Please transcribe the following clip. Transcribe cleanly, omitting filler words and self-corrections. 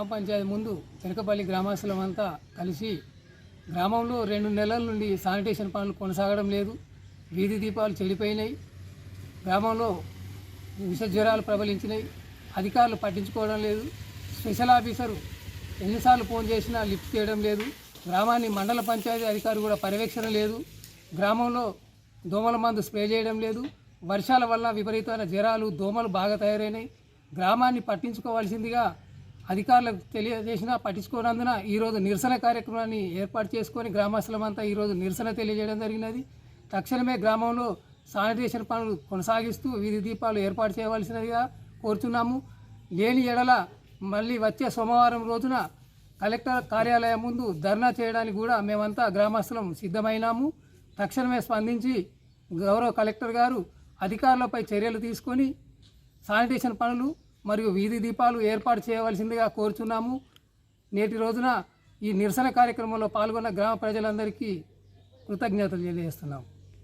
గ్రామ పంచాయతీ ముందు చెనకపల్లి గ్రామస్తులమంతా కలిసి గ్రామంలో 2 నెలల నుండి శానిటేషన్ పనులు కొనసాగడం లేదు. వీధి దీపాలు చెడిపోయినాయి. గ్రామంలో విష జ్వరాలు ప్రబలించినాయి. అధికారులు పట్టించుకోవడం లేదు. స్పెషల్ ఆఫీసరు ఎన్నిసార్లు ఫోన్ చేసినా లిఫ్ట్ చేయడం లేదు. గ్రామాన్ని మండల పంచాయతీ అధికారి కూడా పర్యవేక్షణ లేదు. గ్రామంలో దోమల మందు స్ప్రే చేయడం లేదు. వర్షాల వల్ల విపరీతమైన జ్వరాలు దోమలు బాగా తయారైనాయి. గ్రామాన్ని పట్టించుకోవాల్సిందిగా అధికారులకు తెలియజేసినా పట్టించుకోనందున ఈరోజు నిరసన కార్యక్రమాన్ని ఏర్పాటు చేసుకొని గ్రామస్తులమంతా ఈరోజు నిరసన తెలియజేయడం జరిగినది. తక్షణమే గ్రామంలో శానిటేషన్ పనులు కొనసాగిస్తూ వీధి దీపాలు ఏర్పాటు చేయవలసినదిగా కోరుతున్నాము. లేని ఎడల మళ్ళీ వచ్చే సోమవారం రోజున కలెక్టర్ కార్యాలయం ముందు ధర్నా చేయడానికి కూడా మేమంతా గ్రామస్తులం సిద్ధమైనాము. తక్షణమే స్పందించి గౌరవ కలెక్టర్ గారు అధికారులపై చర్యలు తీసుకొని శానిటేషన్ పనులు మరియు వీధి దీపాలు ఏర్పాటు చేయవలసిందిగా కోరుచున్నాము. నేటి రోజున ఈ నిరసన కార్యక్రమంలో పాల్గొన్న గ్రామ ప్రజలందరికీ కృతజ్ఞతలు తెలియజేస్తున్నాము.